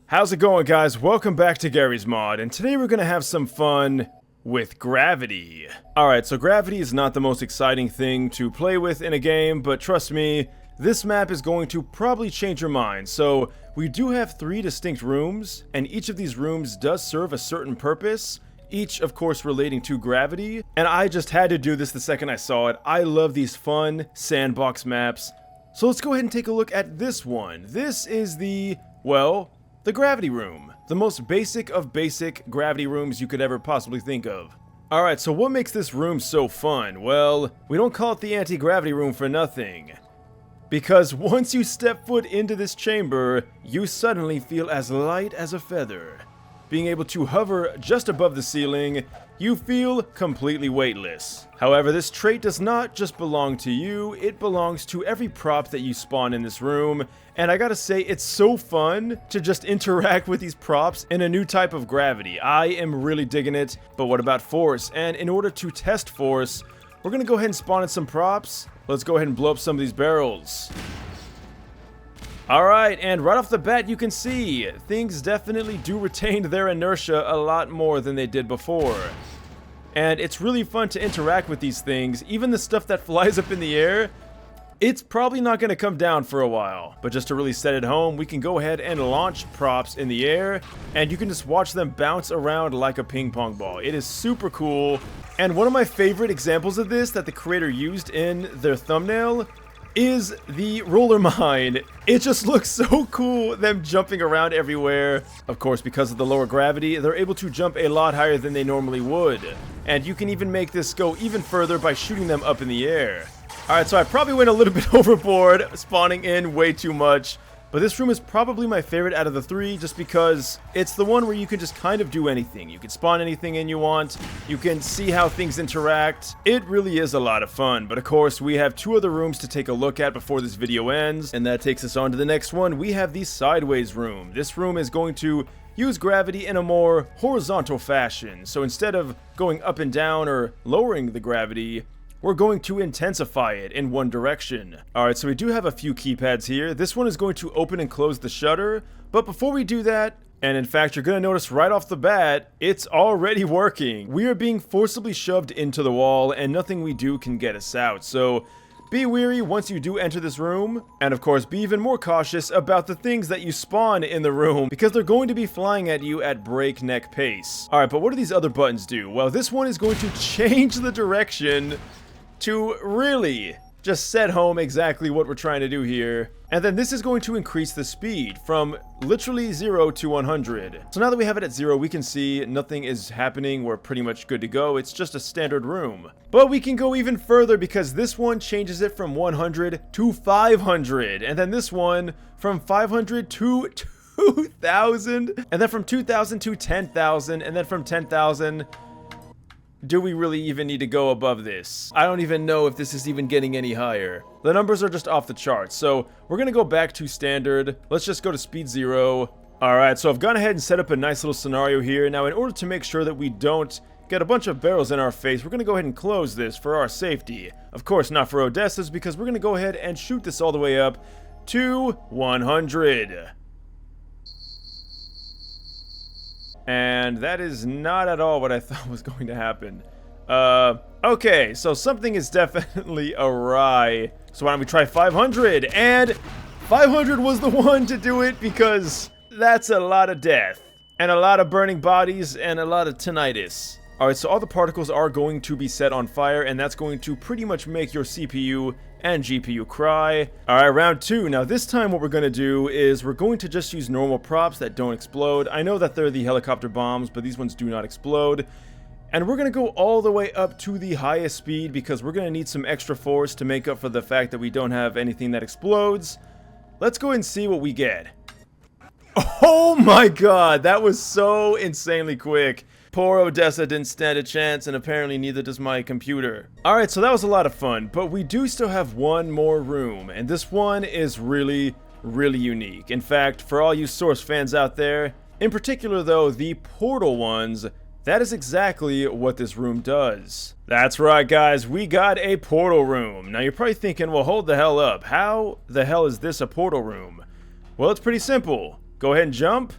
How's it going, guys? Welcome back to Garry's Mod, and today we're gonna have some fun with gravity. Alright, so gravity is not the most exciting thing to play with in a game, but trust me, this map is going to probably change your mind. So, we do have 3 distinct rooms, and each of these rooms does serve a certain purpose, each of course relating to gravity, and I just had to do this the second I saw it. I love these fun sandbox maps. So let's go ahead and take a look at this one. This is the gravity room. The most basic of basic gravity rooms you could ever possibly think of. Alright, so what makes this room so fun? Well, we don't call it the anti-gravity room for nothing. Because once you step foot into this chamber, you suddenly feel as light as a feather. Being able to hover just above the ceiling, you feel completely weightless. However, this trait does not just belong to you, it belongs to every prop that you spawn in this room. And I gotta say, it's so fun to just interact with these props in a new type of gravity. I am really digging it. But what about force? And in order to test force, we're gonna go ahead and spawn in some props. Let's go ahead and blow up some of these barrels. Alright, and right off the bat you can see, things definitely do retain their inertia a lot more than they did before. And it's really fun to interact with these things. Even the stuff that flies up in the air, it's probably not going to come down for a while. But just to really set it home, we can go ahead and launch props in the air, and you can just watch them bounce around like a ping pong ball. It is super cool. And one of my favorite examples of this that the creator used in their thumbnail is the roller mine. It just looks so cool, them jumping around everywhere. Of course, because of the lower gravity, they're able to jump a lot higher than they normally would. And you can even make this go even further by shooting them up in the air. Alright, so I probably went a little bit overboard, spawning in way too much. But this room is probably my favorite out of the 3 just because it's the one where you can just kind of do anything. You can spawn anything in you want. You can see how things interact. It really is a lot of fun. But of course, we have 2 other rooms to take a look at before this video ends. And that takes us on to the next one. We have the sideways room. This room is going to use gravity in a more horizontal fashion. So instead of going up and down or lowering the gravity, we're going to intensify it in one direction. Alright, so we do have a few keypads here. This one is going to open and close the shutter. But before we do that, and in fact you're going to notice right off the bat, it's already working. We are being forcibly shoved into the wall and nothing we do can get us out. So be wary once you do enter this room. And of course, be even more cautious about the things that you spawn in the room because they're going to be flying at you at breakneck pace. Alright, but what do these other buttons do? Well, this one is going to change the direction to really just set home exactly what we're trying to do here. And then this is going to increase the speed from literally 0 to 100. So now that we have it at 0, we can see nothing is happening. We're pretty much good to go. It's just a standard room. But we can go even further because this one changes it from 100 to 500. And then this one from 500 to 2,000. And then from 2,000 to 10,000. And then from 10,000... do we really even need to go above this? I don't even know if this is even getting any higher. The numbers are just off the charts, so we're gonna go back to standard. Let's just go to speed 0. Alright, so I've gone ahead and set up a nice little scenario here. Now, in order to make sure that we don't get a bunch of barrels in our face, we're gonna go ahead and close this for our safety. Of course, not for Odessa's, because we're gonna go ahead and shoot this all the way up to 100. And that is not at all what I thought was going to happen. Okay, so something is definitely awry. So why don't we try 500? And 500 was the one to do it because that's a lot of death. And a lot of burning bodies and a lot of tinnitus. Alright, so all the particles are going to be set on fire, and that's going to pretty much make your CPU and GPU cry. Alright, round 2. Now this time what we're going to do is we're going to just use normal props that don't explode. I know that they're the helicopter bombs, but these ones do not explode. And we're going to go all the way up to the highest speed because we're going to need some extra force to make up for the fact that we don't have anything that explodes. Let's go and see what we get. Oh my god, that was so insanely quick. Poor Odessa didn't stand a chance, and apparently neither does my computer. Alright, so that was a lot of fun, but we do still have one more room, and this one is really unique. In fact, for all you Source fans out there, in particular though, the portal ones, that is exactly what this room does. That's right, guys, we got a portal room. Now you're probably thinking, well, hold the hell up. How the hell is this a portal room? Well, it's pretty simple. Go ahead and jump,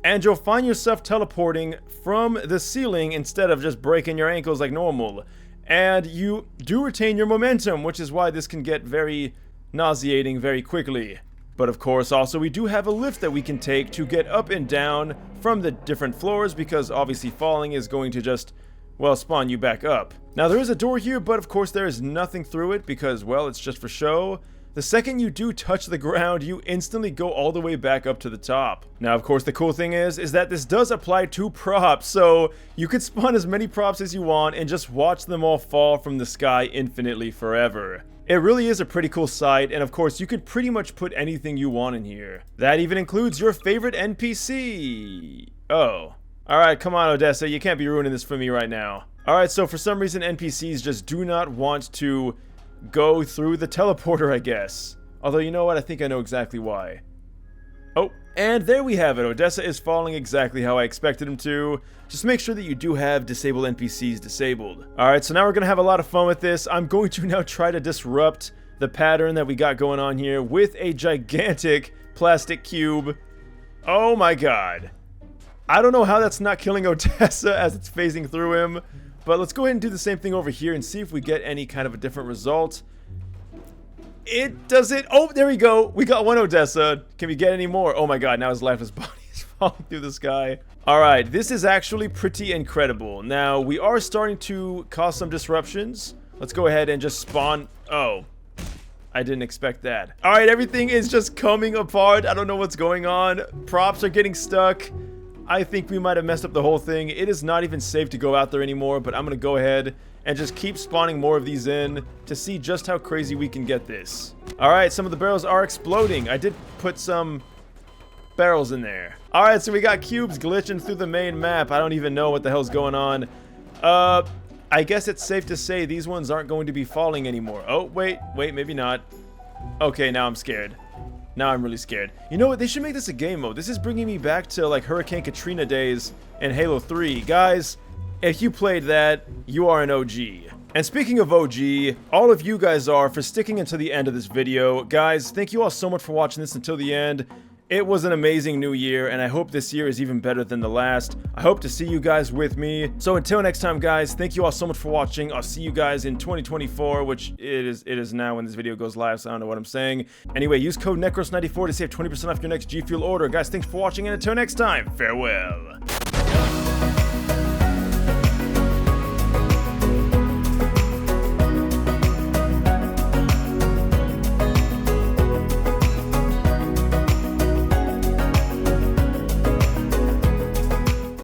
and you'll find yourself teleporting from the ceiling instead of just breaking your ankles like normal. And you do retain your momentum, which is why this can get very nauseating very quickly. But of course, also we do have a lift that we can take to get up and down from the different floors, because obviously falling is going to just, well, spawn you back up. Now there is a door here, but of course there is nothing through it because, well, it's just for show. The second you do touch the ground, you instantly go all the way back up to the top. Now, of course, the cool thing is that this does apply to props, so you can spawn as many props as you want and just watch them all fall from the sky infinitely forever. It really is a pretty cool sight, and of course, you can pretty much put anything you want in here. That even includes your favorite NPC. Oh. Alright, come on, Odessa, you can't be ruining this for me right now. Alright, so for some reason, NPCs just do not want to go through the teleporter, I guess. Although, you know what? I think I know exactly why. Oh, and there we have it. Odessa is falling exactly how I expected him to. Just make sure that you do have disable NPCs disabled. Alright, so now we're going to have a lot of fun with this. I'm going to now try to disrupt the pattern that we got going on here with a gigantic plastic cube. Oh my god. I don't know how that's not killing Odessa as it's phasing through him. But let's go ahead and do the same thing over here and see if we get any kind of a different result. It doesn't. Oh, there we go. We got one Odessa. Can we get any more? Oh my god, now his lifeless body is falling through the sky. Alright, this is actually pretty incredible. Now, we are starting to cause some disruptions. Let's go ahead and just spawn. Oh, I didn't expect that. Alright, everything is just coming apart. I don't know what's going on. Props are getting stuck. I think we might have messed up the whole thing. It is not even safe to go out there anymore, but I'm going to go ahead and just keep spawning more of these in to see just how crazy we can get this. Alright, some of the barrels are exploding. I did put some barrels in there. Alright, so we got cubes glitching through the main map. I don't even know what the hell's going on. I guess it's safe to say these ones aren't going to be falling anymore. Oh, wait, maybe not. Okay, now I'm scared. Now I'm really scared. You know what? They should make this a game mode. This is bringing me back to like Hurricane Katrina days in Halo 3. Guys, if you played that, you are an OG. And speaking of OG, all of you guys are for sticking until the end of this video. Guys, thank you all so much for watching this until the end. It was an amazing new year, and I hope this year is even better than the last. I hope to see you guys with me. So until next time, guys, thank you all so much for watching. I'll see you guys in 2024, which it is now when this video goes live, so I don't know what I'm saying. Anyway, use code NecrosVideos94 to save 20% off your next G Fuel order. Guys, thanks for watching, and until next time, farewell.